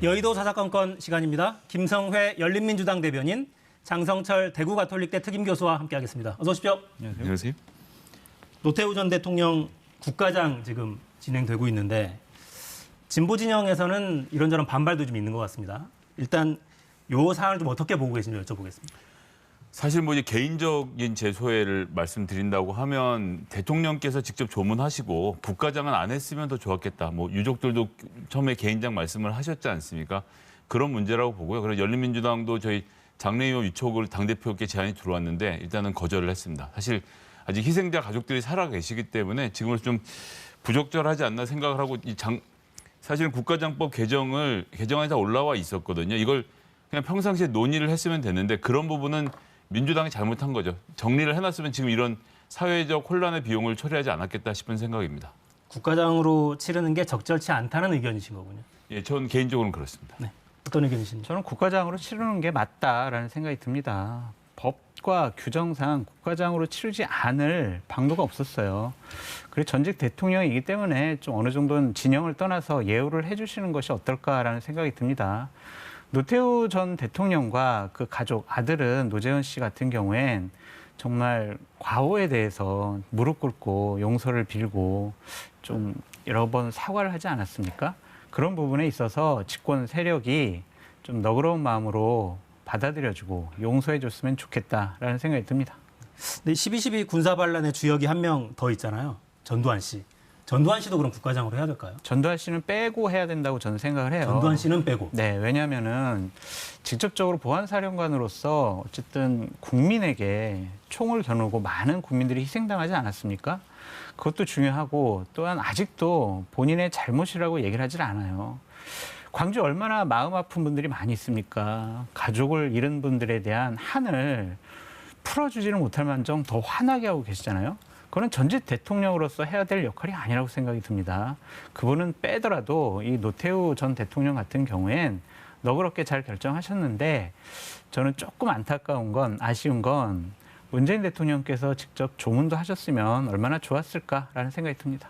여의도 사사건건 시간입니다. 김성회 열린민주당 대변인, 장성철 대구가톨릭대 특임교수와 함께하겠습니다. 어서 오십시오. 안녕하세요. 노태우 전 대통령 국가장 지금 진행되고 있는데 진보 진영에서는 이런저런 반발도 좀 있는 것 같습니다. 일단 이 사안을 좀 어떻게 보고 계신지 여쭤보겠습니다. 사실 뭐 이제 개인적인 제 소회를 말씀드린다고 하면 대통령께서 직접 조문하시고 국가장은 안 했으면 더 좋았겠다. 뭐 유족들도 처음에 개인장 말씀을 하셨지 않습니까? 그런 문제라고 보고요. 그래서 열린민주당도 저희 장례의원 위촉을 당대표께 제안이 들어왔는데 일단은 거절을 했습니다. 사실 아직 희생자 가족들이 살아 계시기 때문에 지금은 좀 부적절하지 않나 생각을 하고 사실은 국가장법 개정안에서 올라와 있었거든요. 이걸 그냥 평상시에 논의를 했으면 됐는데 그런 부분은 민주당이 잘못한 거죠. 정리를 해놨으면 지금 이런 사회적 혼란의 비용을 처리하지 않았겠다 싶은 생각입니다. 국가장으로 치르는 게 적절치 않다는 의견이신 거군요. 예, 전 개인적으로는 그렇습니다. 네. 어떤 의견이신지? 저는 국가장으로 치르는 게 맞다라는 생각이 듭니다. 법과 규정상 국가장으로 치르지 않을 방도가 없었어요. 그리고 전직 대통령이기 때문에 좀 어느 정도는 진영을 떠나서 예우를 해주시는 것이 어떨까라는 생각이 듭니다. 노태우 전 대통령과 그 가족, 아들은 노재현 씨 같은 경우엔 정말 과오에 대해서 무릎 꿇고 용서를 빌고 좀 여러 번 사과를 하지 않았습니까? 그런 부분에 있어서 집권 세력이 좀 너그러운 마음으로 받아들여주고 용서해줬으면 좋겠다라는 생각이 듭니다. 근데 12.12 군사반란의 주역이 한 명 더 있잖아요. 전두환 씨. 전두환 씨도 그럼 국가장으로 해야 될까요? 전두환 씨는 빼고 해야 된다고 저는 생각을 해요. 전두환 씨는 빼고. 네, 왜냐하면은 직접적으로 보안사령관으로서 어쨌든 국민에게 총을 겨누고 많은 국민들이 희생당하지 않았습니까? 그것도 중요하고 또한 아직도 본인의 잘못이라고 얘기를 하질 않아요. 광주 얼마나 마음 아픈 분들이 많이 있습니까? 가족을 잃은 분들에 대한 한을 풀어주지는 못할 만정 더 화나게 하고 계시잖아요. 그건 전직 대통령으로서 해야 될 역할이 아니라고 생각이 듭니다. 그분은 빼더라도 이 노태우 전 대통령 같은 경우엔 너그럽게 잘 결정하셨는데 저는 조금 안타까운 건 아쉬운 건 문재인 대통령께서 직접 조문도 하셨으면 얼마나 좋았을까라는 생각이 듭니다.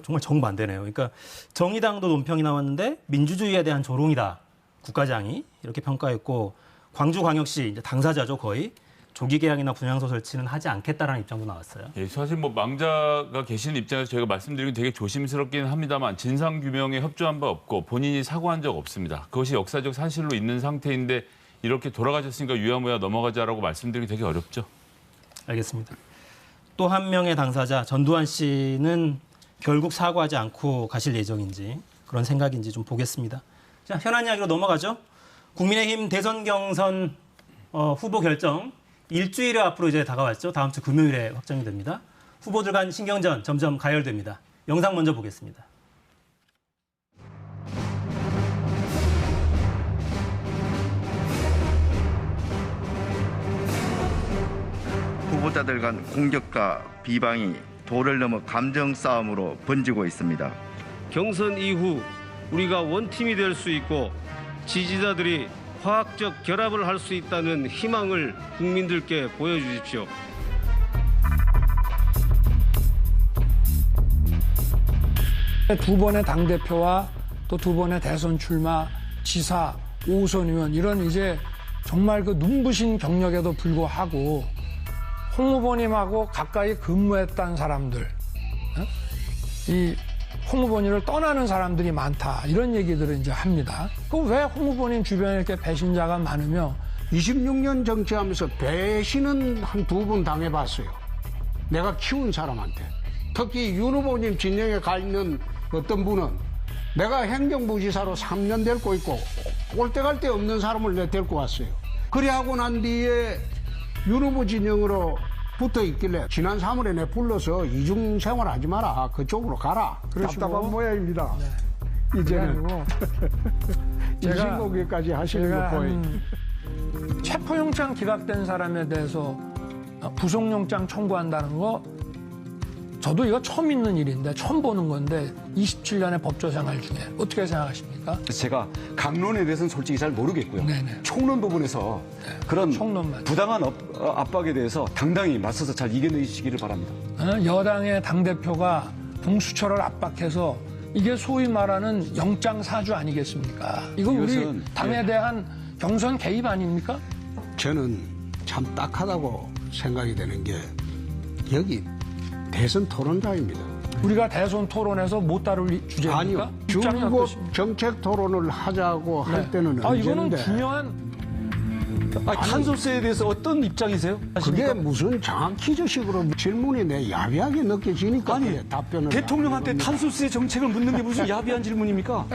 정말 정반대네요. 그러니까 정의당도 논평이 나왔는데 민주주의에 대한 조롱이다. 국가장이 이렇게 평가했고 광주광역시 이제 당사자죠 거의. 조기 개항이나 분향소 설치는 하지 않겠다라는 입장도 나왔어요. 예, 사실 뭐 망자가 계시는 입장에서 저희가 말씀드리긴 되게 조심스럽긴 합니다만 진상 규명에 협조한 바 없고 본인이 사과한 적 없습니다. 그것이 역사적 사실로 있는 상태인데 이렇게 돌아가셨으니까 유야무야 넘어가자라고 말씀드리기 되게 어렵죠. 알겠습니다. 또 한 명의 당사자 전두환 씨는 결국 사과하지 않고 가실 예정인지 그런 생각인지 좀 보겠습니다. 자, 현안 이야기로 넘어가죠. 국민의힘 대선 경선 후보 결정 일주일여 앞으로 이제 다가왔죠. 다음 주 금요일에 확정이 됩니다. 후보들 간 신경전 점점 가열됩니다. 영상 먼저 보겠습니다. 후보자들 간 공격과 비방이 도를 넘어 감정 싸움으로 번지고 있습니다. 경선 이후 우리가 원팀이 될 수 있고 지지자들이 화학적 결합을 할 수 있다는 희망을 국민들께 보여주십시오. 두 번의 당대표와 또 두 번의 대선 출마, 지사, 5선 의원 이런 이제 정말 그 눈부신 경력에도 불구하고 홍 후보님하고 가까이 근무했던 사람들, 이 홍 후보님을 떠나는 사람들이 많다 이런 얘기들을 이제 합니다. 그 왜 홍 후보님 주변에 이렇게 배신자가 많으며 26년 정치하면서 배신은 한 두 번 당해봤어요. 내가 키운 사람한테. 특히 윤 후보님 진영에 가 있는 어떤 분은 내가 행정부지사로 3년 데리고 있고 올 때 갈 데 없는 사람을 내 데리고 왔어요. 그래 하고 난 뒤에 윤 후보 진영으로 붙어 있길래 지난 3월에 내 불러서 이중 생활하지 마라. 그쪽으로 가라. 답답한 모양입니다. 네. 이제는 이신고기까지 하시는 거 보여요. 체포영장 기각된 사람에 대해서 구속영장 청구한다는 거 저도 이거 처음 있는 일인데 처음 보는 건데 27년의 법조 생활 중에 어떻게 생각하십니까? 제가 강론에 대해서는 솔직히 잘 모르겠고요. 네네. 총론 부분에서 그런 총론만. 부당한 압박에 대해서 당당히 맞서서 잘 이겨내시기를 바랍니다. 여당의 당대표가 공수처를 압박해서 이게 소위 말하는 영장 사주 아니겠습니까? 이거 우리 이것은, 당에 대한 경선 개입 아닙니까? 저는 참 딱하다고 생각이 되는 게 여기 대선 토론자입니다. 우리가 대선 토론에서 못 다룰 주제입니까? 아니요. 입장이 줄곧 어떠십니까? 정책 토론을 하자고 할 때는 이거는 언제인데 중요한 탄소세에 대해서 어떤 입장이세요? 그게 무슨 장학퀴즈식으로 질문이 내 야비하게 느껴지니까 아니, 그래, 답변을 대통령한테 하는 겁니다. 탄소세 정책을 묻는 게 무슨 야비한 질문입니까?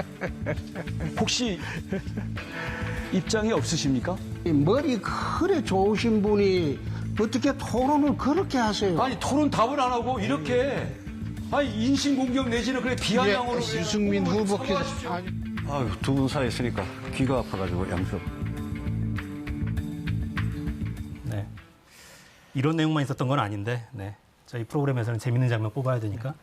혹시 입장이 없으십니까? 이 머리 그래 좋으신 분이 어떻게 토론을 그렇게 하세요? 아니 토론 답을 안 하고 이렇게 인신공격 내지는 그래 비아냥으로 유승민 후보께서 아유, 두 분 사이에 있으니까 귀가 아파가지고 양수. 네. 이런 내용만 있었던 건 아닌데, 네. 저희 프로그램에서는 재밌는 장면 뽑아야 되니까.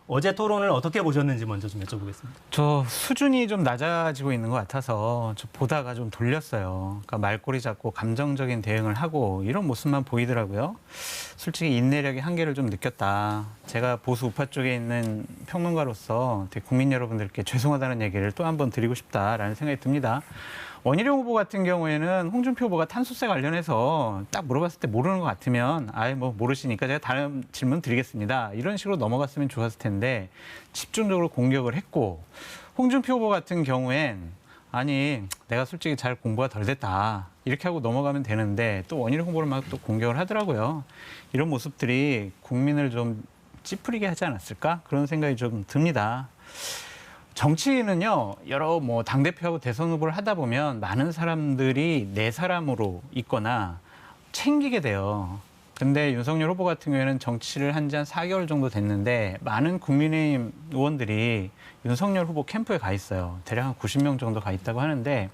어제 토론을 어떻게 보셨는지 먼저 좀 여쭤보겠습니다. 저 수준이 좀 낮아지고 있는 것 같아서 저 보다가 좀 돌렸어요. 그러니까 말꼬리 잡고 감정적인 대응을 하고 이런 모습만 보이더라고요. 솔직히 인내력의 한계를 좀 느꼈다. 제가 보수 우파 쪽에 있는 평론가로서 되게 국민 여러분들께 죄송하다는 얘기를 또 한 번 드리고 싶다라는 생각이 듭니다. 원희룡 후보 같은 경우에는 홍준표 후보가 탄소세 관련해서 딱 물어봤을 때 모르는 것 같으면 아예 뭐 모르시니까 제가 다른 질문 드리겠습니다. 이런 식으로 넘어갔으면 좋았을 텐데 집중적으로 공격을 했고 홍준표 후보 같은 경우엔 아니 내가 솔직히 잘 공부가 덜 됐다. 이렇게 하고 넘어가면 되는데 또 원희룡 후보를 막 또 공격을 하더라고요. 이런 모습들이 국민을 좀 찌푸리게 하지 않았을까? 그런 생각이 좀 듭니다. 정치인은요, 여러 뭐 당대표하고 대선 후보를 하다 보면 많은 사람들이 내 사람으로 있거나 챙기게 돼요. 근데 윤석열 후보 같은 경우에는 정치를 한 지 한 4개월 정도 됐는데 많은 국민의힘 의원들이 윤석열 후보 캠프에 가 있어요. 대략 한 90명 정도 가 있다고 하는데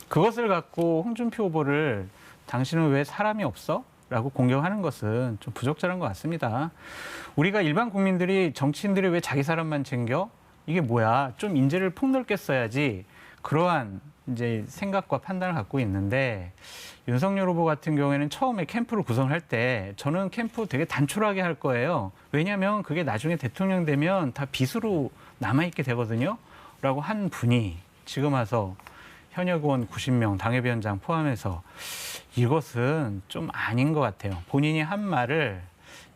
그것을 갖고 홍준표 후보를 당신은 왜 사람이 없어? 라고 공격하는 것은 좀 부적절한 것 같습니다. 우리가 일반 국민들이 정치인들이 왜 자기 사람만 챙겨? 이게 뭐야? 좀 인재를 폭넓게 써야지. 그러한 이제 생각과 판단을 갖고 있는데 윤석열 후보 같은 경우에는 처음에 캠프를 구성할 때 저는 캠프 되게 단촐하게 할 거예요. 왜냐하면 그게 나중에 대통령 되면 다 빚으로 남아있게 되거든요. 라고 한 분이 지금 와서 현역 의원 90명, 당협위원장 포함해서 이것은 좀 아닌 것 같아요. 본인이 한 말을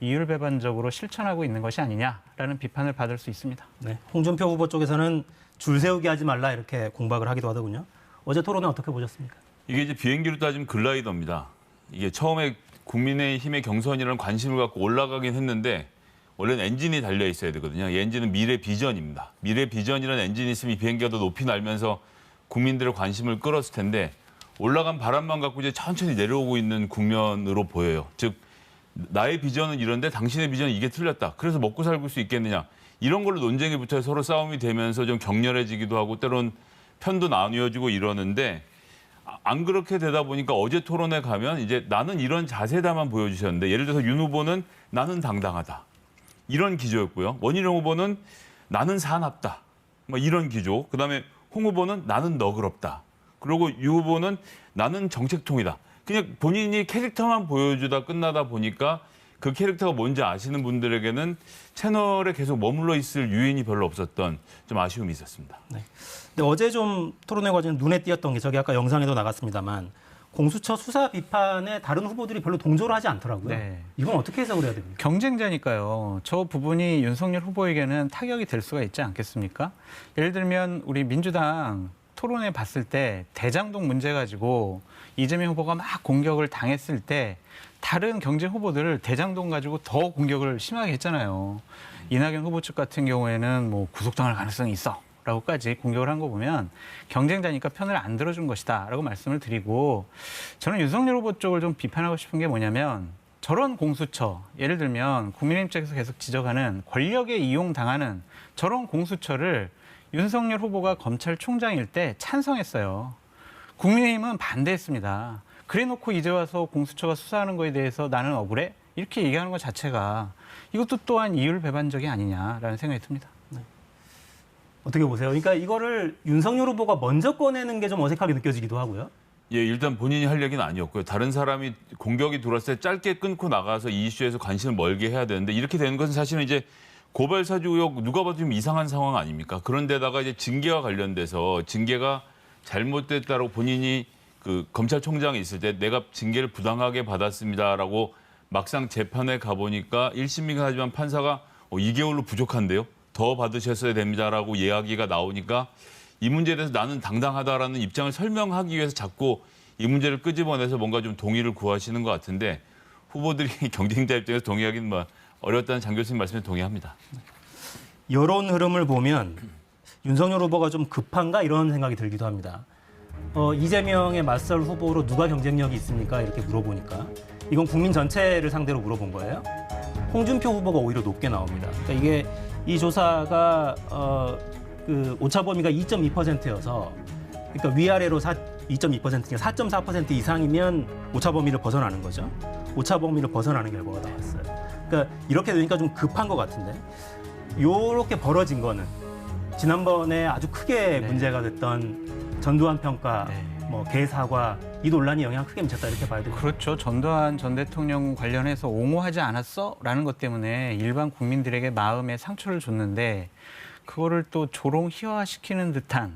이율배반적으로 실천하고 있는 것이 아니냐라는 비판을 받을 수 있습니다. 네. 홍준표 후보 쪽에서는 줄 세우기 하지 말라 이렇게 공박을 하기도 하더군요. 어제 토론은 어떻게 보셨습니까? 이게 이제 비행기로 따지면 글라이더입니다. 이게 처음에 국민의힘의 경선이라는 관심을 갖고 올라가긴 했는데 원래는 엔진이 달려 있어야 되거든요. 이 엔진은 미래 비전입니다. 미래 비전이라는 엔진이 있으면 이 비행기가 더 높이 날면서 국민들의 관심을 끌었을 텐데 올라간 바람만 갖고 이제 천천히 내려오고 있는 국면으로 보여요. 즉 나의 비전은 이런데 당신의 비전은 이게 틀렸다. 그래서 먹고 살고 수 있겠느냐. 이런 걸로 논쟁이 붙어 서로 싸움이 되면서 좀 격렬해지기도 하고 때론 편도 나뉘어지고 이러는데 안 그렇게 되다 보니까 어제 토론에 가면 이제 나는 이런 자세다만 보여주셨는데 예를 들어서 윤 후보는 나는 당당하다. 이런 기조였고요. 원희룡 후보는 나는 사납다. 뭐 이런 기조. 그다음에 홍 후보는 나는 너그럽다. 그리고 유 후보는 나는 정책통이다. 그냥 본인이 캐릭터만 보여주다 끝나다 보니까 그 캐릭터가 뭔지 아시는 분들에게는 채널에 계속 머물러 있을 유인이 별로 없었던 좀 아쉬움이 있었습니다. 네. 근데 어제 좀 토론회 과정에 눈에 띄었던 게 저기 아까 영상에도 나갔습니다만 공수처 수사 비판에 다른 후보들이 별로 동조를 하지 않더라고요. 네. 이건 어떻게 해석을 해야 됩니까? 경쟁자니까요. 저 부분이 윤석열 후보에게는 타격이 될 수가 있지 않겠습니까? 예를 들면 우리 민주당 토론회 봤을 때 대장동 문제 가지고 이재명 후보가 막 공격을 당했을 때 다른 경쟁 후보들을 대장동 가지고 더 공격을 심하게 했잖아요. 이낙연 후보 측 같은 경우에는 뭐 구속당할 가능성이 있어. 라고까지 공격을 한 거 보면 경쟁자니까 편을 안 들어준 것이다. 라고 말씀을 드리고 저는 윤석열 후보 쪽을 좀 비판하고 싶은 게 뭐냐면 저런 공수처, 예를 들면 국민의힘 쪽에서 계속 지적하는 권력에 이용당하는 저런 공수처를 윤석열 후보가 검찰총장일 때 찬성했어요. 국민의힘은 반대했습니다. 그래놓고 이제 와서 공수처가 수사하는 거에 대해서 나는 억울해? 이렇게 얘기하는 것 자체가 이것도 또한 이율배반적이 아니냐라는 생각이 듭니다. 어떻게 보세요? 그러니까 이거를 윤석열 후보가 먼저 꺼내는 게 좀 어색하게 느껴지기도 하고요. 예, 일단 본인이 할 얘기는 아니었고요. 다른 사람이 공격이 들어왔을 때 짧게 끊고 나가서 이 이슈에서 관심을 멀게 해야 되는데 이렇게 되는 것은 사실은 이제 고발 사주 의혹 누가 봐도 좀 이상한 상황 아닙니까? 그런데다가 이제 징계와 관련돼서 징계가 잘못됐다고 본인이 그 검찰총장이 있을 때 내가 징계를 부당하게 받았습니다라고 막상 재판에 가보니까 1심이긴 하지만 판사가 2개월로 부족한데요. 더 받으셨어야 됩니다라고 이야기가 나오니까 이 문제에 대해서 나는 당당하다라는 입장을 설명하기 위해서 자꾸 이 문제를 끄집어내서 뭔가 좀 동의를 구하시는 것 같은데 후보들이 경쟁자 입장에서 동의하기는 뭐 어렵다는 장 교수님 말씀에 동의합니다. 여론 흐름을 보면 윤석열 후보가 좀 급한가 이런 생각이 들기도 합니다. 이재명의 맞설 후보로 누가 경쟁력이 있습니까? 이렇게 물어보니까 이건 국민 전체를 상대로 물어본 거예요. 홍준표 후보가 오히려 높게 나옵니다. 그러니까 이게 이 조사가 그 오차 범위가 2.2%여서 그러니까 위아래로 2.2%니까 4.4% 이상이면 오차 범위를 벗어나는 거죠. 오차 범위를 벗어나는 결과가 나왔어요. 그러니까 이렇게 되니까 좀 급한 것 같은데 이렇게 벌어진 거는 지난번에 아주 크게 문제가 됐던 전두환 평가, 뭐 개사과 이 논란이 영향을 크게 미쳤다 이렇게 봐야 됩니다. 그렇죠. 전두환 전 대통령 관련해서 옹호하지 않았어? 라는 것 때문에 일반 국민들에게 마음에 상처를 줬는데 그거를 또 조롱 희화시키는 듯한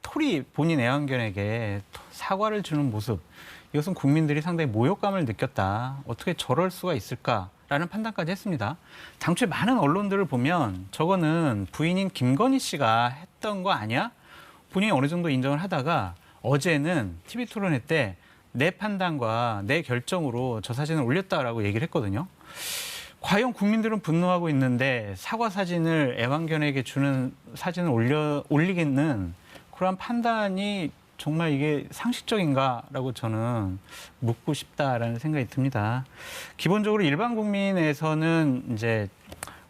토리 본인 애완견에게 사과를 주는 모습. 이것은 국민들이 상당히 모욕감을 느꼈다. 어떻게 저럴 수가 있을까라는 판단까지 했습니다. 당초에 많은 언론들을 보면 저거는 부인인 김건희 씨가 했던 거 아니야? 본인이 어느 정도 인정을 하다가 어제는 TV 토론회 때 내 판단과 내 결정으로 저 사진을 올렸다라고 얘기를 했거든요. 과연 국민들은 분노하고 있는데 사과 사진을 애완견에게 주는 사진을 올리겠는 그러한 판단이 정말 이게 상식적인가라고 저는 묻고 싶다라는 생각이 듭니다. 기본적으로 일반 국민에서는 이제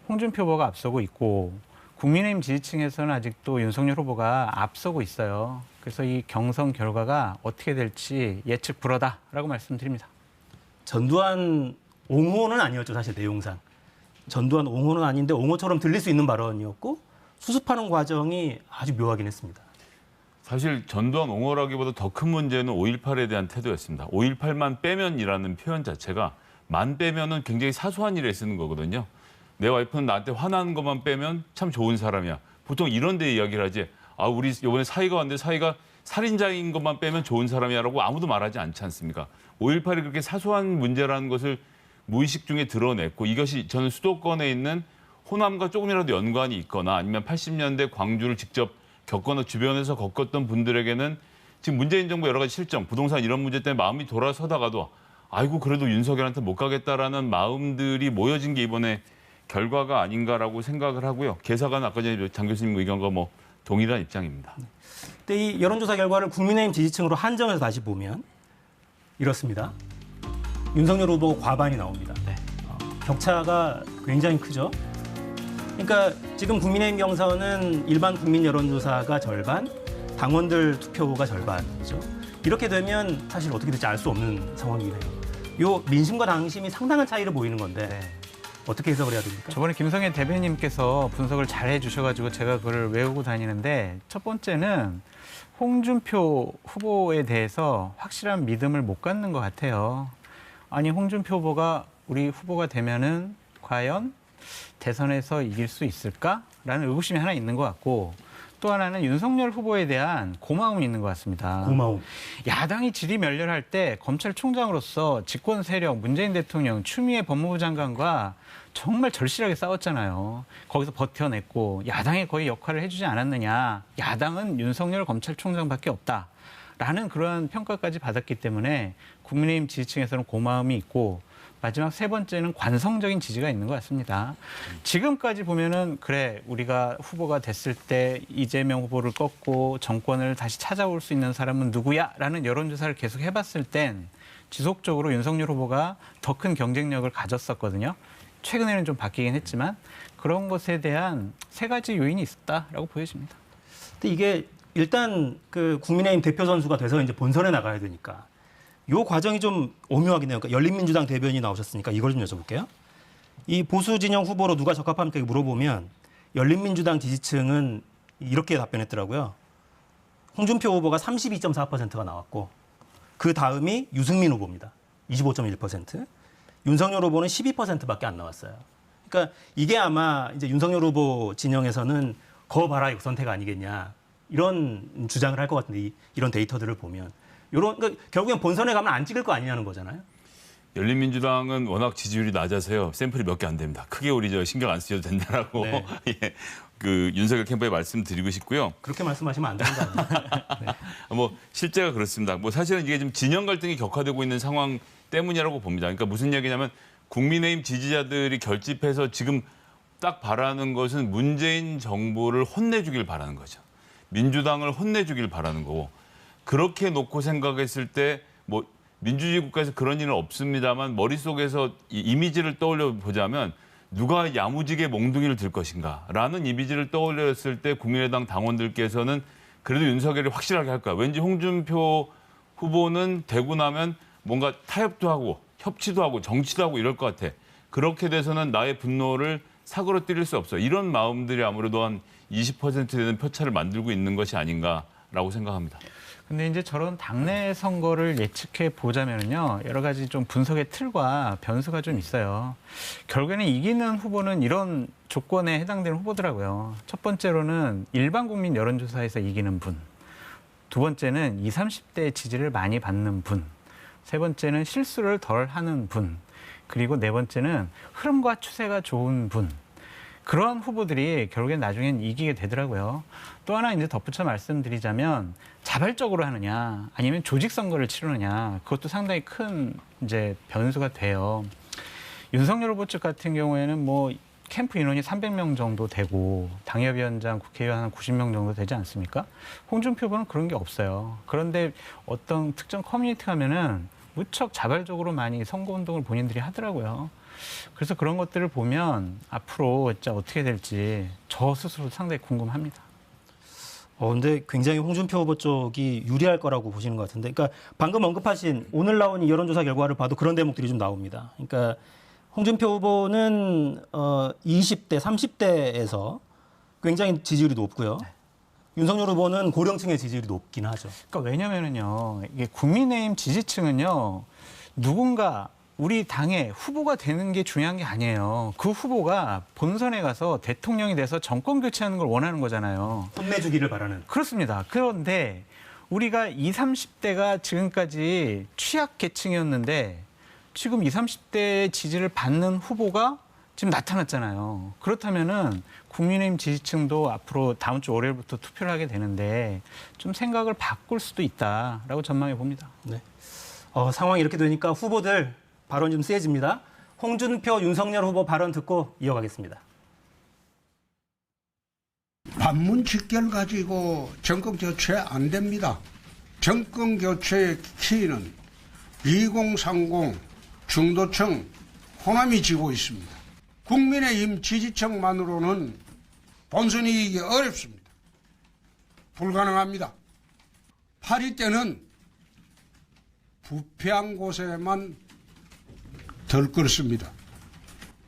홍준표 후보가 앞서고 있고 국민의힘 지지층에서는 아직도 윤석열 후보가 앞서고 있어요. 그래서 이 경선 결과가 어떻게 될지 예측 불허다라고 말씀드립니다. 전두환 옹호는 아니었죠, 사실 내용상. 전두환 옹호는 아닌데 옹호처럼 들릴 수 있는 발언이었고 수습하는 과정이 아주 묘하긴 했습니다. 사실 전두환 옹호라기보다 더 큰 문제는 5.18에 대한 태도였습니다. 5.18만 빼면이라는 표현 자체가 만 빼면은 굉장히 사소한 일에 쓰는 거거든요. 내 와이프는 나한테 화나는 것만 빼면 참 좋은 사람이야. 보통 이런 데 이야기를 하지. 우리 이번에 사이가 왔는데 사이가 살인자인 것만 빼면 좋은 사람이라고 아무도 말하지 않지 않습니까? 5.18이 그렇게 사소한 문제라는 것을 무의식 중에 드러냈고 이것이 저는 수도권에 있는 호남과 조금이라도 연관이 있거나 아니면 80년대 광주를 직접 겪거나 주변에서 겪었던 분들에게는 지금 문재인 정부 여러 가지 실정, 부동산 이런 문제 때문에 마음이 돌아서다가도 아이고 그래도 윤석열한테 못 가겠다라는 마음들이 모여진 게 이번에 결과가 아닌가라고 생각을 하고요. 개사관 아까 전에 장 교수님 의견과 뭐 동일한 입장입니다. 근데 이 여론조사 결과를 국민의힘 지지층으로 한정해서 다시 보면 이렇습니다. 윤석열 후보 과반이 나옵니다. 격차가 굉장히 크죠. 그러니까 지금 국민의힘 경선은 일반 국민 여론조사가 절반, 당원들 투표가 절반이죠. 이렇게 되면 사실 어떻게 될지 알 수 없는 상황이네요. 요 민심과 당심이 상당한 차이를 보이는 건데 어떻게 해석을 해야 됩니까? 저번에 김성애 대변인님께서 분석을 잘 해주셔가지고 제가 그걸 외우고 다니는데 첫 번째는 홍준표 후보에 대해서 확실한 믿음을 못 갖는 것 같아요. 아니 홍준표 후보가 우리 후보가 되면은 과연 대선에서 이길 수 있을까라는 의구심이 하나 있는 것 같고 또 하나는 윤석열 후보에 대한 고마움이 있는 것 같습니다. 고마움. 야당이 질의멸렬할 때 검찰총장으로서 집권 세력 문재인 대통령 추미애 법무부 장관과 정말 절실하게 싸웠잖아요. 거기서 버텨냈고 야당이 거의 역할을 해주지 않았느냐. 야당은 윤석열 검찰총장밖에 없다라는 그런 평가까지 받았기 때문에 국민의힘 지지층에서는 고마움이 있고 마지막 세 번째는 관성적인 지지가 있는 것 같습니다. 지금까지 보면은 그래 우리가 후보가 됐을 때 이재명 후보를 꺾고 정권을 다시 찾아올 수 있는 사람은 누구야라는 여론조사를 계속 해봤을 땐 지속적으로 윤석열 후보가 더 큰 경쟁력을 가졌었거든요. 최근에는 좀 바뀌긴 했지만 그런 것에 대한 세 가지 요인이 있었다라고 보여집니다. 근데 이게 일단 그 국민의힘 대표 선수가 돼서 이제 본선에 나가야 되니까 요 과정이 좀 오묘하긴 해요. 그러니까 열린민주당 대변인이 나오셨으니까 이걸 좀 여쭤볼게요. 이 보수 진영 후보로 누가 적합합니까? 물어보면 열린민주당 지지층은 이렇게 답변했더라고요. 홍준표 후보가 32.4%가 나왔고 그 다음이 유승민 후보입니다. 25.1%. 윤석열 후보는 12%밖에 안 나왔어요. 그러니까 이게 아마 이제 윤석열 후보 진영에서는 거 봐라 이거 선택 아니겠냐 이런 주장을 할 것 같은데 이런 데이터들을 보면 그러니까 결국엔 본선에 가면 안 찍을 거 아니냐는 거잖아요. 열린민주당은 워낙 지지율이 낮아서요. 샘플이 몇 개 안 됩니다. 크게 우리 신경 안 쓰셔도 된다라고 네. 예, 그 윤석열 캠프에 말씀드리고 싶고요. 그렇게 말씀하시면 안 된다. 네. 뭐 실제가 그렇습니다. 뭐 사실은 이게 좀 진영 갈등이 격화되고 있는 상황 때문이라고 봅니다. 그러니까 무슨 얘기냐면 국민의힘 지지자들이 결집해서 지금 딱 바라는 것은 문재인 정부를 혼내주길 바라는 거죠. 민주당을 혼내주길 바라는 거고 그렇게 놓고 생각했을 때 뭐 민주주의 국가에서 그런 일은 없습니다만 머릿속에서 이 이미지를 떠올려 보자면 누가 야무지게 몽둥이를 들 것인가라는 이미지를 떠올렸을 때 국민의당 당원들께서는 그래도 윤석열이 확실하게 할 거야. 왠지 홍준표 후보는 되고 나면 뭔가 타협도 하고 협치도 하고 정치도 하고 이럴 것 같아. 그렇게 돼서는 나의 분노를 사고로 때릴 수 없어. 이런 마음들이 아무래도 한 20% 되는 표차를 만들고 있는 것이 아닌가라고 생각합니다. 근데 이제 저런 당내 선거를 예측해 보자면요, 여러 가지 좀 분석의 틀과 변수가 좀 있어요. 결국에는 이기는 후보는 이런 조건에 해당되는 후보더라고요. 첫 번째로는 일반 국민 여론조사에서 이기는 분, 두 번째는 20, 30대 지지를 많이 받는 분, 세 번째는 실수를 덜 하는 분, 그리고 네 번째는 흐름과 추세가 좋은 분. 그러한 후보들이 결국엔 나중엔 이기게 되더라고요. 또 하나 이제 덧붙여 말씀드리자면 자발적으로 하느냐 아니면 조직 선거를 치르느냐 그것도 상당히 큰 이제 변수가 돼요. 윤석열 후보 측 같은 경우에는 뭐 캠프 인원이 300명 정도 되고 당협위원장, 국회의원 한 90명 정도 되지 않습니까? 홍준표 후보는 그런 게 없어요. 그런데 어떤 특정 커뮤니티 가면은 무척 자발적으로 많이 선거운동을 본인들이 하더라고요. 그래서 그런 것들을 보면 앞으로 진짜 어떻게 될지 저 스스로 상당히 궁금합니다. 근데 굉장히 홍준표 후보 쪽이 유리할 거라고 보시는 것 같은데, 그러니까 방금 언급하신 오늘 나온 이 여론조사 결과를 봐도 그런 대목들이 좀 나옵니다. 그러니까 홍준표 후보는 20대, 30대에서 굉장히 지지율이 높고요. 윤석열 후보는 고령층의 지지율이 높긴 하죠. 그러니까 왜냐면은요, 이게 국민의힘 지지층은요, 누군가 우리 당의 후보가 되는 게 중요한 게 아니에요. 그 후보가 본선에 가서 대통령이 돼서 정권 교체하는 걸 원하는 거잖아요. 혼내주기를 바라는. 그렇습니다. 그런데 우리가 20, 30대가 지금까지 취약 계층이었는데 지금 20, 30대 지지를 받는 후보가 지금 나타났잖아요. 그렇다면은 국민의힘 지지층도 앞으로 다음 주 월요일부터 투표를 하게 되는데 좀 생각을 바꿀 수도 있다라고 전망해 봅니다. 네. 상황이 이렇게 되니까 후보들 발언 좀 세집니다. 홍준표, 윤석열 후보 발언 듣고 이어가겠습니다. 반문 직결 가지고 정권 교체 안 됩니다. 정권 교체의 키는 2030 중도층 호남이 지고 있습니다. 국민의힘 지지층만으로는 본선 이기기 어렵습니다. 불가능합니다. 8.2 때는 부패한 곳에만 덜 끓습니다.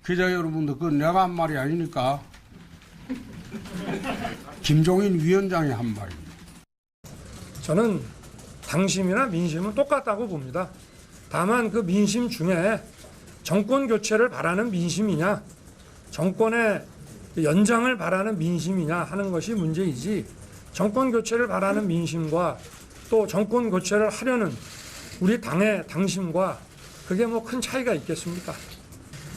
기자 여러분들, 그건 내가 한 말이 아니니까 김종인 위원장이 한 말입니다. 저는 당심이나 민심은 똑같다고 봅니다. 다만 그 민심 중에 정권 교체를 바라는 민심이냐, 정권의 연장을 바라는 민심이냐 하는 것이 문제이지, 정권 교체를 바라는 민심과 또 정권 교체를 하려는 우리 당의 당심과 그게 뭐 큰 차이가 있겠습니까?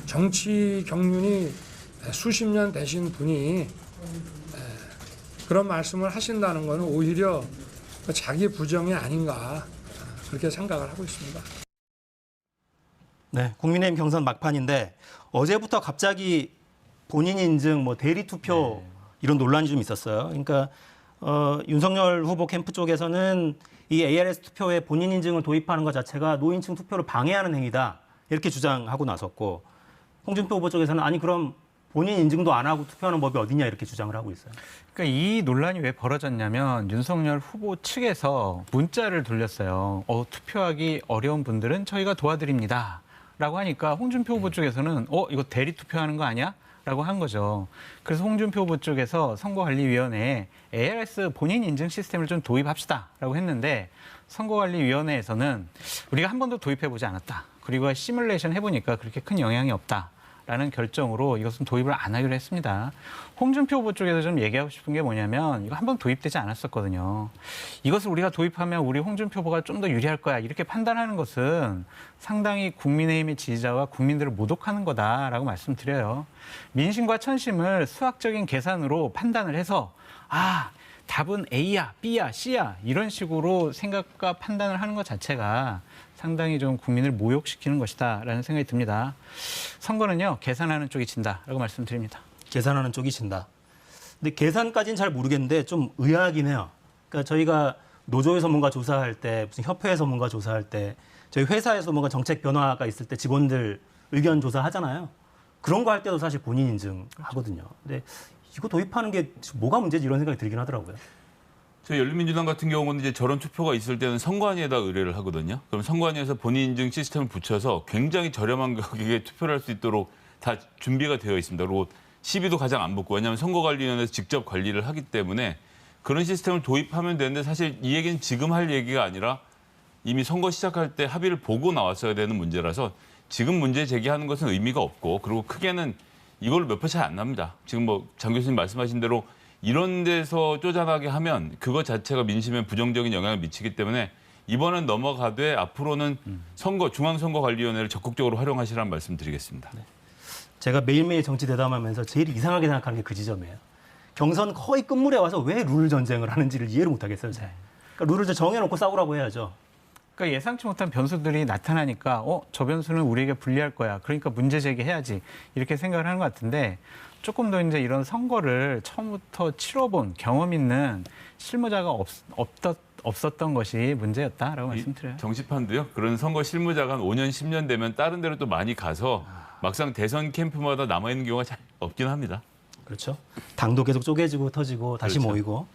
정치 경륜이 수십 년 되신 분이 그런 말씀을 하신다는 것은 오히려 자기 부정이 아닌가, 그렇게 생각을 하고 있습니다. 네, 국민의힘 경선 막판인데 어제부터 갑자기 본인 인증, 뭐 대리 투표 이런 논란이 좀 있었어요. 그러니까 윤석열 후보 캠프 쪽에서는 이 ARS 투표에 본인 인증을 도입하는 것 자체가 노인층 투표를 방해하는 행위다, 이렇게 주장하고 나섰고, 홍준표 후보 쪽에서는 아니 그럼 본인 인증도 안 하고 투표하는 법이 어디냐, 이렇게 주장을 하고 있어요. 그러니까 이 논란이 왜 벌어졌냐면 윤석열 후보 측에서 문자를 돌렸어요. 투표하기 어려운 분들은 저희가 도와드립니다. 라고 하니까 홍준표 후보 쪽에서는 이거 대리 투표하는 거 아니야? 라고 한 거죠. 그래서 홍준표 후보 쪽에서 선거관리위원회에 ARS 본인 인증 시스템을 좀 도입합시다 라고 했는데, 선거관리위원회에서는 우리가 한 번도 도입해보지 않았다. 그리고 시뮬레이션 해보니까 그렇게 큰 영향이 없다 라는 결정으로 이것은 도입을 안 하기로 했습니다. 홍준표 후보 쪽에서 좀 얘기하고 싶은 게 뭐냐면 이거 한번 도입되지 않았었거든요. 이것을 우리가 도입하면 우리 홍준표 후보가 좀 더 유리할 거야 이렇게 판단하는 것은 상당히 국민의힘의 지지자와 국민들을 모독하는 거다라고 말씀드려요. 민심과 천심을 수학적인 계산으로 판단을 해서 답은 A야, B야, C야 이런 식으로 생각과 판단을 하는 것 자체가 상당히 좀 국민을 모욕시키는 것이다라는 생각이 듭니다. 선거는요, 계산하는 쪽이 진다라고 말씀드립니다. 계산하는 쪽이 진다. 근데 계산까지는 잘 모르겠는데 좀 의아하긴 해요. 그러니까 저희가 노조에서 뭔가 조사할 때, 무슨 협회에서 뭔가 조사할 때, 저희 회사에서 뭔가 정책 변화가 있을 때 직원들 의견 조사하잖아요. 그런 거 할 때도 사실 본인 인증하거든요. 근데 이거 도입하는 게 뭐가 문제지 이런 생각이 들긴 하더라고요. 저희 열린민주당 같은 경우는 이제 저런 투표가 있을 때는 선관위에다 의뢰를 하거든요. 그럼 선관위에서 본인 인증 시스템을 붙여서 굉장히 저렴한 가격에 투표를 할 수 있도록 다 준비가 되어 있습니다. 그리고 시비도 가장 안 붙고 왜냐하면 선거관리위원회에서 직접 관리를 하기 때문에 그런 시스템을 도입하면 되는데 사실 이 얘기는 지금 할 얘기가 아니라 이미 선거 시작할 때 합의를 보고 나왔어야 되는 문제라서 지금 문제 제기하는 것은 의미가 없고 그리고 크게는 이걸로 몇 표 차이 안 납니다. 지금 뭐 장 교수님 말씀하신 대로 이런 데서 쪼잔하게 하면 그것 자체가 민심에 부정적인 영향을 미치기 때문에 이번엔 넘어가되 앞으로는 중앙선거관리위원회를 적극적으로 활용하시라는 말씀 드리겠습니다. 네. 제가 매일매일 정치 대담하면서 제일 이상하게 생각하는 게 그 지점이에요. 경선 거의 끝물에 와서 왜 룰 전쟁을 하는지를 이해를 못하겠어요. 그러니까 룰을 정해놓고 싸우라고 해야죠. 그러니까 예상치 못한 변수들이 나타나니까 저 변수는 우리에게 불리할 거야. 그러니까 문제 제기해야지. 이렇게 생각을 하는 것 같은데 조금 더 이제 이런 선거를 처음부터 치러본 경험 있는 실무자가 없었던 것이 문제였다라고 말씀드려요. 정치판도요. 그런 선거 실무자가 한 5년, 10년 되면 다른 데로 또 많이 가서 막상 대선 캠프마다 남아있는 경우가 잘 없긴 합니다. 그렇죠. 당도 계속 쪼개지고 터지고 다시 그렇죠. 모이고.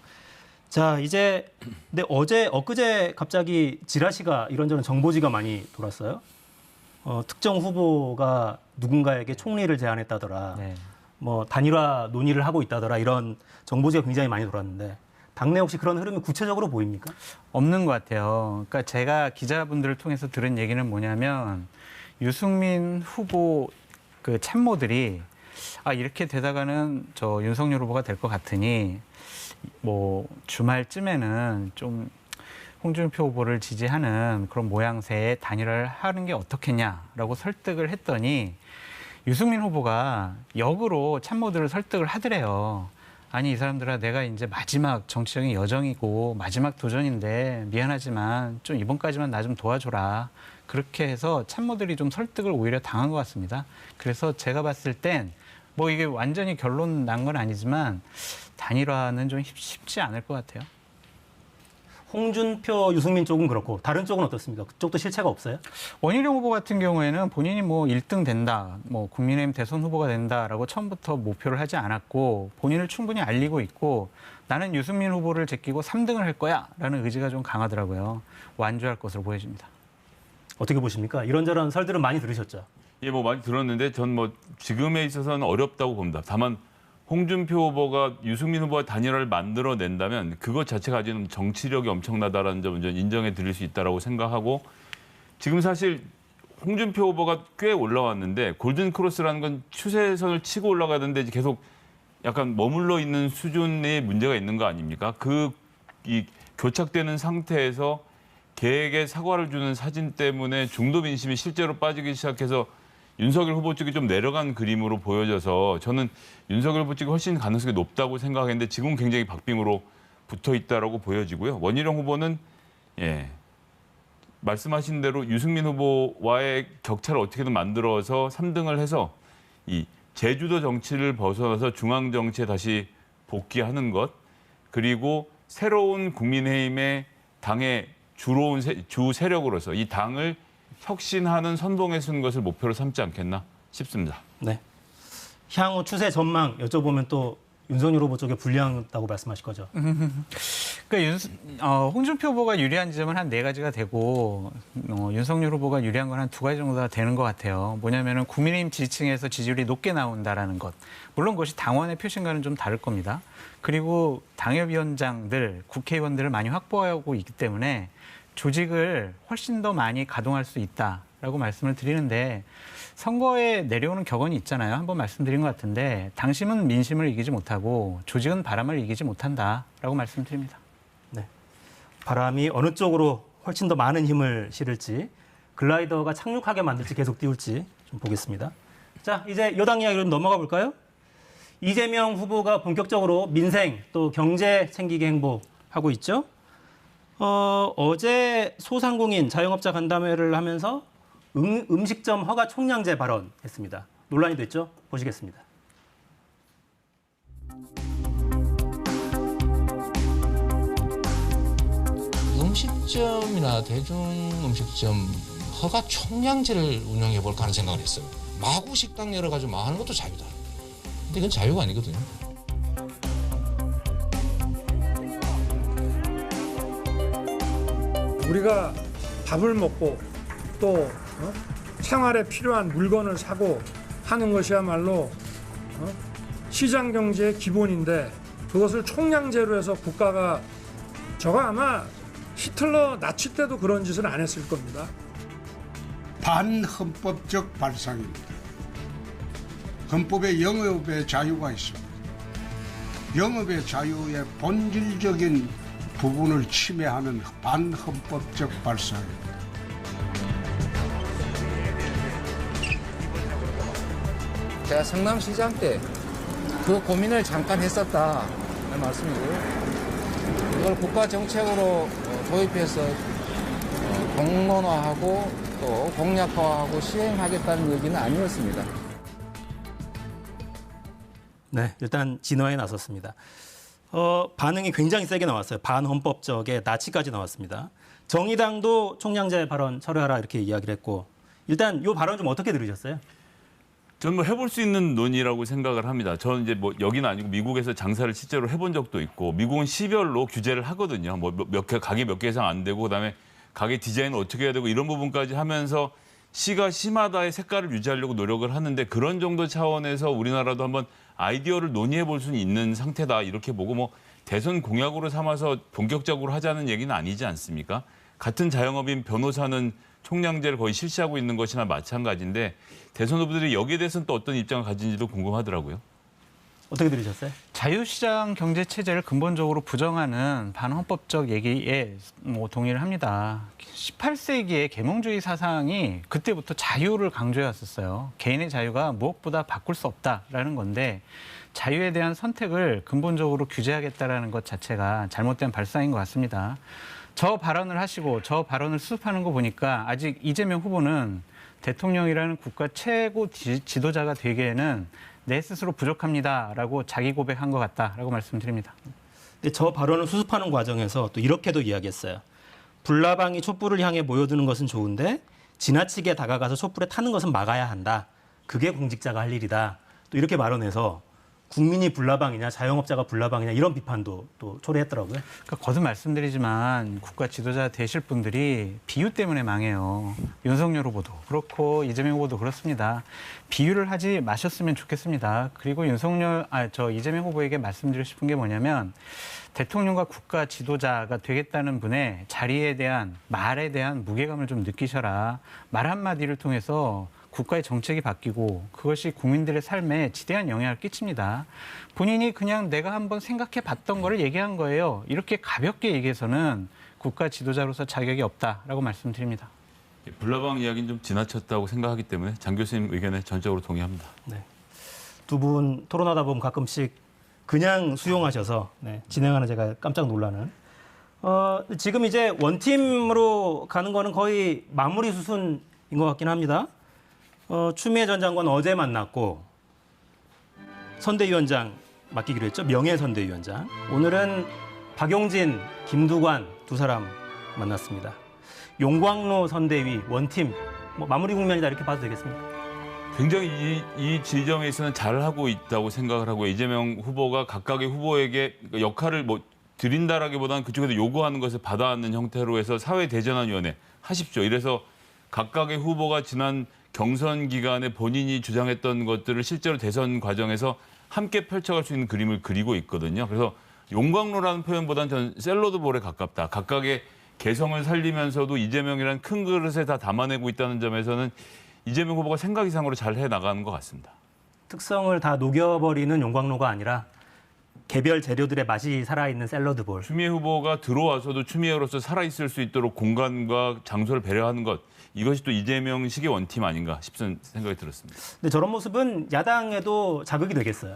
자, 이제 근데 엊그제 갑자기 지라시가 이런저런 정보지가 많이 돌았어요. 특정 후보가 누군가에게 총리를 제안했다더라. 네. 뭐 단일화 논의를 하고 있다더라. 이런 정보지가 굉장히 많이 돌았는데 당내 혹시 그런 흐름이 구체적으로 보입니까? 없는 것 같아요. 그러니까 제가 기자분들을 통해서 들은 얘기는 뭐냐면 유승민 후보 그 참모들이 이렇게 되다가는 저 윤석열 후보가 될 것 같으니 뭐 주말쯤에는 좀 홍준표 후보를 지지하는 그런 모양새의 단일화를 하는 게 어떻겠냐라고 설득을 했더니 유승민 후보가 역으로 참모들을 설득을 하더래요. 아니 이 사람들아 내가 이제 마지막 정치적인 여정이고 마지막 도전인데 미안하지만 좀 이번까지만 나 좀 도와줘라. 그렇게 해서 참모들이 좀 설득을 오히려 당한 것 같습니다. 그래서 제가 봤을 땐 뭐 이게 완전히 결론 난 건 아니지만 단일화는 좀 쉽지 않을 것 같아요. 홍준표, 유승민 쪽은 그렇고 다른 쪽은 어떻습니까? 그쪽도 실체가 없어요? 원희룡 후보 같은 경우에는 본인이 뭐 1등 된다, 뭐 국민의힘 대선 후보가 된다라고 처음부터 목표를 하지 않았고 본인을 충분히 알리고 있고 나는 유승민 후보를 제끼고 3등을 할 거야라는 의지가 좀 강하더라고요. 완주할 것으로 보여집니다. 어떻게 보십니까? 이런저런 설들은 많이 들으셨죠? 예, 뭐 많이 들었는데 전 뭐 지금에 있어서는 어렵다고 봅니다. 다만 홍준표 후보가 유승민 후보와 단일화를 만들어낸다면 그것 자체가 가지는 정치력이 엄청나다라는 점을 인정해 드릴 수 있다고 생각하고 지금 사실 홍준표 후보가 꽤 올라왔는데 골든크로스라는 건 추세선을 치고 올라가던데 계속 약간 머물러 있는 수준의 문제가 있는 거 아닙니까? 이 교착되는 상태에서 개에게 사과를 주는 사진 때문에 중도 민심이 실제로 빠지기 시작해서 윤석열 후보 쪽이 좀 내려간 그림으로 보여져서 저는 윤석열 후보 쪽이 훨씬 가능성이 높다고 생각했는데 지금 굉장히 박빙으로 붙어 있다라고 보여지고요. 원희룡 후보는 말씀하신 대로 유승민 후보와의 격차를 어떻게든 만들어서 3등을 해서 이 제주도 정치를 벗어나서 중앙 정치에 다시 복귀하는 것 그리고 새로운 국민의힘의 당의 주 세력으로서 이 당을 혁신하는 선봉에 서는 것을 목표로 삼지 않겠나 싶습니다. 네. 향후 추세 전망 여쭤보면 또 윤석열 후보 쪽에 불리하다고 말씀하실 거죠? 그러니까 홍준표 후보가 유리한 지점은 한 4가지가 되고 윤석열 후보가 유리한 건 한 2가지 정도가 되는 것 같아요. 뭐냐면은 국민의힘 지지층에서 지지율이 높게 나온다라는 것. 물론 그것이 당원의 표심과는 좀 다를 겁니다. 그리고 당협위원장들, 국회의원들을 많이 확보하고 있기 때문에 조직을 훨씬 더 많이 가동할 수 있다. 라고 말씀을 드리는데 선거에 내려오는 격언이 있잖아요. 한번 말씀드린 것 같은데 당심은 민심을 이기지 못하고 조직은 바람을 이기지 못한다라고 말씀드립니다. 네. 바람이 어느 쪽으로 훨씬 더 많은 힘을 실을지 글라이더가 착륙하게 만들지 계속 띄울지 좀 보겠습니다. 자, 이제 여당 이야기로 넘어가 볼까요? 이재명 후보가 본격적으로 민생 또 경제 챙기기 행보하고 있죠. 어제 소상공인 자영업자 간담회를 하면서 음식점 허가 총량제 발언했습니다. 논란이 됐죠? 보시겠습니다. 음식점이나 대중음식점 허가 총량제를 운영해 볼까 하는 생각을 했어요. 마구 식당 열어가지고 망하는 것도 자유다. 근데 그건 자유가 아니거든요. 우리가 밥을 먹고 또 생활에 필요한 물건을 사고 하는 것이야말로 시장 경제의 기본인데 그것을 총량제로 해서 국가가 저거 아마 히틀러 나치 때도 그런 짓을 안 했을 겁니다. 반헌법적 발상입니다. 헌법에 영업의 자유가 있습니다. 영업의 자유의 본질적인 부분을 침해하는 반헌법적 발상입니다. 제가 성남시장 때 그 고민을 잠깐 했었다 하는 말씀이고요. 이걸 국가 정책으로 도입해서 공론화하고 또 공약화하고 시행하겠다는 얘기는 아니었습니다. 네, 일단 진화에 나섰습니다. 반응이 굉장히 세게 나왔어요. 반헌법적의 나치까지 나왔습니다. 정의당도 총량제 발언 철회하라 이렇게 이야기를 했고 일단 이 발언 좀 어떻게 들으셨어요? 저는 뭐 해볼 수 있는 논의라고 생각을 합니다. 저는 이제 뭐 여기는 아니고 미국에서 장사를 실제로 해본 적도 있고 미국은 시별로 규제를 하거든요. 뭐 가게 몇 개 이상 안 되고 그다음에 가게 디자인을 어떻게 해야 되고 이런 부분까지 하면서 시가 시마다의 색깔을 유지하려고 노력을 하는데 그런 정도 차원에서 우리나라도 한번 아이디어를 논의해 볼 수는 있는 상태다 이렇게 보고 뭐 대선 공약으로 삼아서 본격적으로 하자는 얘기는 아니지 않습니까? 같은 자영업인 변호사는 총량제를 거의 실시하고 있는 것이나 마찬가지인데 대선 후보들이 여기에 대해서는 또 어떤 입장을 가진지도 궁금하더라고요. 어떻게 들으셨어요? 자유시장 경제 체제를 근본적으로 부정하는 반헌법적 얘기에 동의를 합니다. 18세기의 계몽주의 사상이 그때부터 자유를 강조해 왔었어요. 개인의 자유가 무엇보다 바꿀 수 없다라는 건데 자유에 대한 선택을 근본적으로 규제하겠다라는 것 자체가 잘못된 발상인 것 같습니다. 저 발언을 하시고 저 발언을 수습하는 거 보니까 아직 이재명 후보는 대통령이라는 국가 최고 지도자가 되기에는 내 스스로 부족합니다라고 자기 고백한 것 같다라고 말씀드립니다. 근데 저 발언을 수습하는 과정에서 또 이렇게도 이야기했어요. 불나방이 촛불을 향해 모여드는 것은 좋은데 지나치게 다가가서 촛불에 타는 것은 막아야 한다. 그게 공직자가 할 일이다. 또 이렇게 발언해서 국민이 불나방이냐 자영업자가 불나방이냐 이런 비판도 또 초래했더라고요. 그러니까 거듭 말씀드리지만 국가 지도자 되실 분들이 비유 때문에 망해요. 윤석열 후보도 그렇고 이재명 후보도 그렇습니다. 비유를 하지 마셨으면 좋겠습니다. 그리고 이재명 후보에게 말씀드리고 싶은 게 뭐냐면 대통령과 국가 지도자가 되겠다는 분의 자리에 대한 말에 대한 무게감을 좀 느끼셔라. 말 한마디를 통해서 국가의 정책이 바뀌고 그것이 국민들의 삶에 지대한 영향을 끼칩니다. 본인이 그냥 내가 한번 생각해 봤던 거를 얘기한 거예요. 이렇게 가볍게 얘기해서는 국가 지도자로서 자격이 없다라고 말씀드립니다. 불나방 이야기는 좀 지나쳤다고 생각하기 때문에 장 교수님 의견에 전적으로 동의합니다. 네. 두 분 토론하다 보면 가끔씩 그냥 수용하셔서 진행하는 제가 깜짝 놀라는. 지금 이제 원팀으로 가는 거는 거의 마무리 수순인 것 같긴 합니다. 추미애 전 장관 어제 만났고 선대위원장 맡기기로 했죠. 명예선대위원장. 오늘은 박용진, 김두관 두 사람 만났습니다. 용광로 선대위 원팀 마무리 국면이다 이렇게 봐도 되겠습니까? 굉장히 이 지점에 있어서는 잘하고 있다고 생각을 하고 이재명 후보가 각각의 후보에게 역할을 드린다라기보다는 그쪽에서 요구하는 것을 받아왔는 형태로 해서 사회대전환위원회 하십시오. 이래서 각각의 후보가 지난 경선 기간에 본인이 주장했던 것들을 실제로 대선 과정에서 함께 펼쳐갈 수 있는 그림을 그리고 있거든요. 그래서 용광로라는 표현보다는 저는 샐러드 볼에 가깝다. 각각의 개성을 살리면서도 이재명이라는 큰 그릇에 다 담아내고 있다는 점에서는 이재명 후보가 생각 이상으로 잘 해나가는 것 같습니다. 특성을 다 녹여버리는 용광로가 아니라 개별 재료들의 맛이 살아있는 샐러드볼. 추미애 후보가 들어와서도 추미애로서 살아있을 수 있도록 공간과 장소를 배려하는 것, 이것이 또 이재명식의 원팀 아닌가 싶은 생각이 들었습니다. 근데 저런 모습은 야당에도 자극이 되겠어요.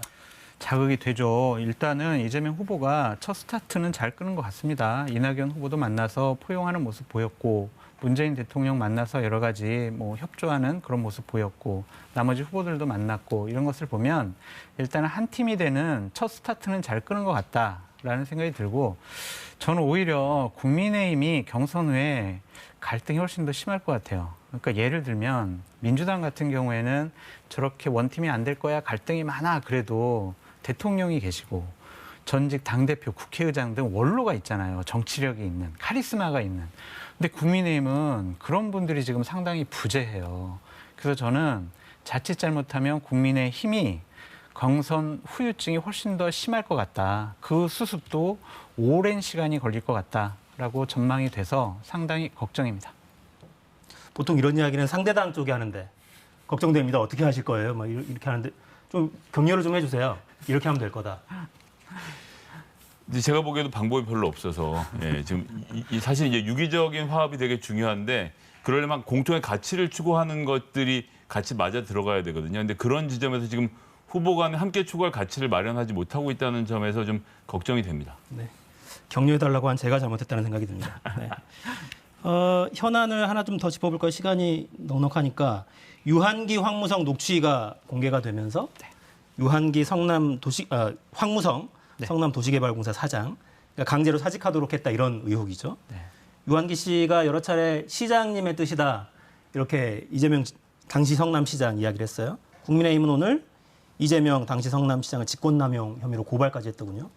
자극이 되죠. 일단은 이재명 후보가 첫 스타트는 잘 끄는 것 같습니다. 이낙연 후보도 만나서 포용하는 모습 보였고, 문재인 대통령 만나서 여러 가지 협조하는 그런 모습 보였고, 나머지 후보들도 만났고, 이런 것을 보면 일단은 한 팀이 되는 첫 스타트는 잘 끄는 것 같다라는 생각이 들고, 저는 오히려 국민의힘이 경선 후에 갈등이 훨씬 더 심할 것 같아요. 그러니까 예를 들면 민주당 같은 경우에는 저렇게 원팀이 안 될 거야, 갈등이 많아, 그래도 대통령이 계시고 전직 당대표, 국회의장 등 원로가 있잖아요. 정치력이 있는, 카리스마가 있는. 근데 국민의힘은 그런 분들이 지금 상당히 부재해요. 그래서 저는 자칫 잘못하면 국민의힘이 경선 후유증이 훨씬 더 심할 것 같다. 그 수습도 오랜 시간이 걸릴 것 같다라고 전망이 돼서 상당히 걱정입니다. 보통 이런 이야기는 상대당 쪽이 하는데 걱정됩니다. 어떻게 하실 거예요? 막 이렇게 하는데 좀 격려를 좀 해주세요. 이렇게 하면 될 거다. 근데 제가 보기에도 방법이 별로 없어서 지금 사실 이제 유기적인 화합이 되게 중요한데 그러려면 공통의 가치를 추구하는 것들이 같이 맞아 들어가야 되거든요. 근데 그런 지점에서 지금 후보 간에 함께 추구할 가치를 마련하지 못하고 있다는 점에서 좀 걱정이 됩니다. 네. 격려해달라고 한 제가 잘못했다는 생각이 듭니다. 네. 현안을 하나 좀 더 짚어볼까요? 시간이 넉넉하니까 유한기 황무성 녹취가 공개가 되면서 유한기 황무성 성남 도시개발공사 사장, 그러니까 강제로 사직하도록 했다 이런 의혹이죠. 네. 유한기 씨가 여러 차례 시장님의 뜻이다 이렇게 이재명 당시 성남시장 이야기를 했어요. 국민의힘은 오늘 이재명 당시 성남시장을 직권남용 혐의로 고발까지 했더군요.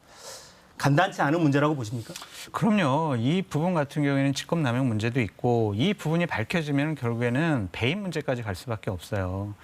간단치 않은 문제라고 보십니까? 그럼요. 이 부분 같은 경우에는 직권남용 문제도 있고 이 부분이 밝혀지면 결국에는 배임 문제까지 갈 수밖에 없어요.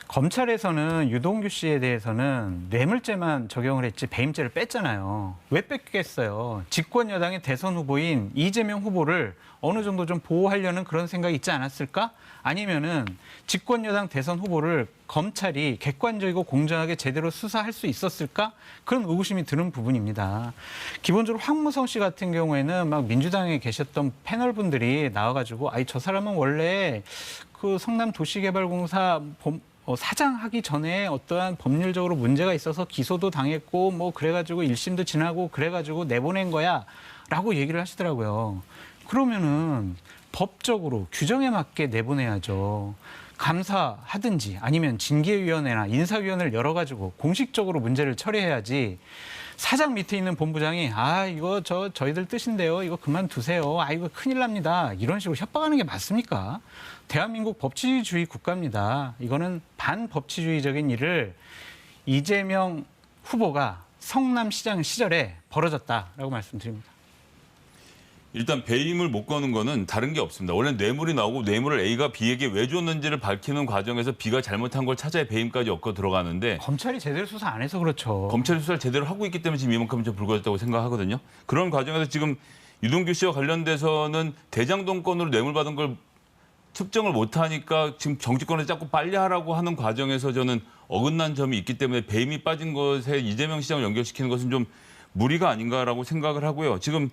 검찰에서는 유동규 씨에 대해서는 뇌물죄만 적용을 했지 배임죄를 뺐잖아요. 왜 뺐겠어요? 집권 여당의 대선 후보인 이재명 후보를 어느 정도 좀 보호하려는 그런 생각이 있지 않았을까? 아니면은 집권 여당 대선 후보를 검찰이 객관적이고 공정하게 제대로 수사할 수 있었을까? 그런 의구심이 드는 부분입니다. 기본적으로 황무성 씨 같은 경우에는 막 민주당에 계셨던 패널 분들이 나와가지고 저 사람은 원래 그 성남 도시개발공사 사장하기 전에 어떠한 법률적으로 문제가 있어서 기소도 당했고 그래가지고 1심도 지나고 그래가지고 내보낸 거야 라고 얘기를 하시더라고요. 그러면은 법적으로 규정에 맞게 내보내야죠. 감사하든지 아니면 징계위원회나 인사위원회를 열어가지고 공식적으로 문제를 처리해야지. 사장 밑에 있는 본부장이 이거 저희들 뜻인데요. 이거 그만두세요. 이거 큰일 납니다. 이런 식으로 협박하는 게 맞습니까? 대한민국 법치주의 국가입니다. 이거는 반법치주의적인 일을 이재명 후보가 성남시장 시절에 벌어졌다라고 말씀드립니다. 일단 배임을 못 거는 거는 다른 게 없습니다. 원래 뇌물이 나오고 뇌물을 A가 B에게 왜 줬는지를 밝히는 과정에서 B가 잘못한 걸 찾아야 배임까지 엮어 들어가는데 검찰이 제대로 수사 안 해서 그렇죠. 검찰이 수사를 제대로 하고 있기 때문에 지금 이만큼 좀 불거졌다고 생각하거든요. 그런 과정에서 지금 유동규 씨와 관련돼서는 대장동 건으로 뇌물 받은 걸 특정을 못하니까 지금 정치권에서 자꾸 빨리 하라고 하는 과정에서 저는 어긋난 점이 있기 때문에 배임이 빠진 것에 이재명 시장을 연결시키는 것은 좀 무리가 아닌가라고 생각을 하고요. 지금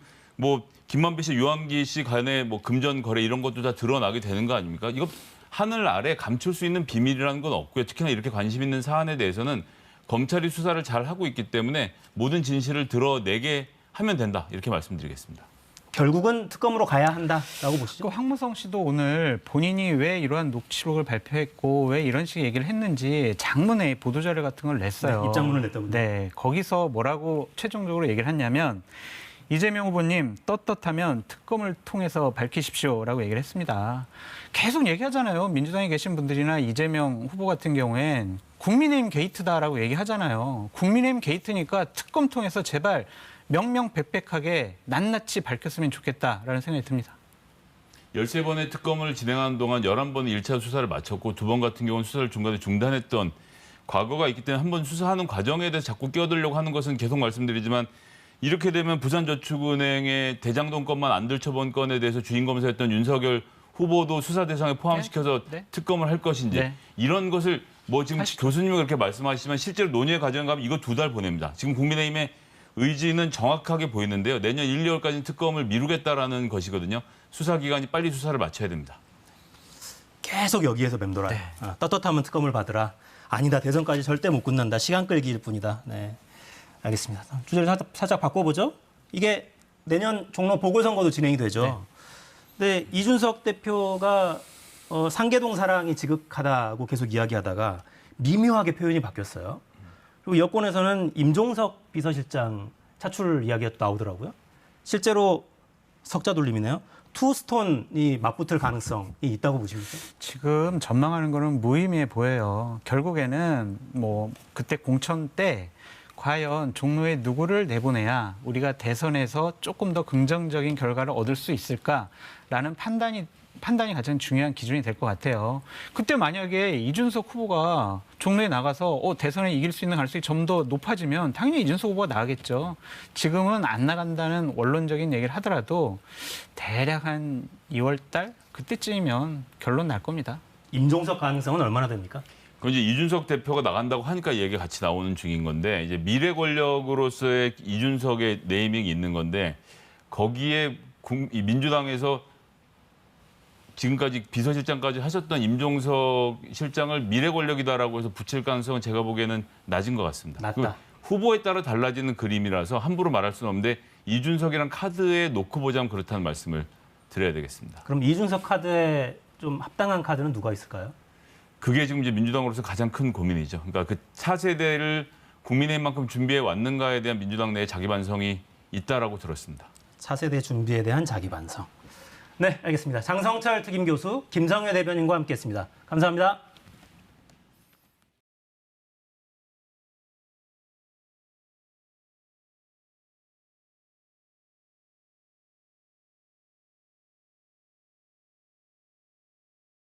김만배 씨, 유한기 씨 간의 금전 거래 이런 것도 다 드러나게 되는 거 아닙니까? 이거 하늘 아래 감출 수 있는 비밀이라는 건 없고요. 특히나 이렇게 관심 있는 사안에 대해서는 검찰이 수사를 잘 하고 있기 때문에 모든 진실을 드러내게 하면 된다. 이렇게 말씀드리겠습니다. 결국은 특검으로 가야 한다라고 보시죠. 황무성 씨도 오늘 본인이 왜 이러한 녹취록을 발표했고 왜 이런 식의 얘기를 했는지 장문의 보도자료 같은 걸 냈어요. 네, 입장문을 냈다군요. 네, 거기서 뭐라고 최종적으로 얘기를 했냐면 이재명 후보님 떳떳하면 특검을 통해서 밝히십시오라고 얘기를 했습니다. 계속 얘기하잖아요. 민주당에 계신 분들이나 이재명 후보 같은 경우엔 국민의힘 게이트다라고 얘기하잖아요. 국민의힘 게이트니까 특검 통해서 제발 명명백백하게 낱낱이 밝혔으면 좋겠다라는 생각이 듭니다. 13번의 특검을 진행하는 동안 11번의 1차 수사를 마쳤고 2번 같은 경우는 수사를 중간에 중단했던 과거가 있기 때문에 한번 수사하는 과정에 대해서 자꾸 끼어들려고 하는 것은 계속 말씀드리지만 이렇게 되면 부산저축은행의 대장동 건만 안 들춰본 건에 대해서 주인검사였던 윤석열 후보도 수사 대상에 포함시켜서 네. 특검을 할 것인지 네. 이런 것을 뭐 지금 교수님은 그렇게 말씀하시지만 실제로 논의의 과정에 가면 이거 2달 보냅니다. 지금 국민의힘의 의지는 정확하게 보이는데요. 내년 1, 2월까지는 특검을 미루겠다라는 것이거든요. 수사기관이 빨리 수사를 마쳐야 됩니다. 계속 여기에서 맴돌아요. 네. 떳떳하면 특검을 받으라. 아니다. 대선까지 절대 못 끝난다. 시간 끌기일 뿐이다. 네, 알겠습니다. 주제를 살짝 바꿔보죠. 이게 내년 종로 보궐선거도 진행이 되죠. 근데 이준석 대표가 상계동 사랑이 지극하다고 계속 이야기하다가 미묘하게 표현이 바뀌었어요. 그리고 여권에서는 임종석 비서실장 차출 이야기가 또 나오더라고요. 실제로 석자 돌림이네요. 투스톤이 맞붙을 가능성이 있다고 보십니까? 지금 전망하는 거는 무의미해 보여요. 결국에는 뭐 그때 공천 때 과연 종로에 누구를 내보내야 우리가 대선에서 조금 더 긍정적인 결과를 얻을 수 있을까라는 판단이 가장 중요한 기준이 될 것 같아요. 그때 만약에 이준석 후보가 종로에 나가서 대선에 이길 수 있는 가능성이 좀 더 높아지면 당연히 이준석 후보가 나가겠죠. 지금은 안 나간다는 원론적인 얘기를 하더라도 대략 한 2월 달 그때쯤이면 결론 날 겁니다. 임종석 가능성은 얼마나 됩니까? 그건 이제 이준석 대표가 나간다고 하니까 얘기가 같이 나오는 중인 건데 이제 미래 권력으로서의 이준석의 네이밍이 있는 건데 거기에 이 민주당에서 지금까지 비서실장까지 하셨던 임종석 실장을 미래 권력이다라고 해서 붙일 가능성은 제가 보기에는 낮은 것 같습니다. 낮다. 후보에 따라 달라지는 그림이라서 함부로 말할 수는 없는데 이준석이랑 카드에 놓고 보자면 그렇다는 말씀을 드려야 되겠습니다. 그럼 이준석 카드에 좀 합당한 카드는 누가 있을까요? 그게 지금 이제 민주당으로서 가장 큰 고민이죠. 그러니까 그 차세대를 국민의힘만큼 준비해 왔는가에 대한 민주당 내의 자기 반성이 있다라고 들었습니다. 차세대 준비에 대한 자기 반성. 네, 알겠습니다. 장성철 특임 교수, 김성회 대변인과 함께했습니다. 감사합니다.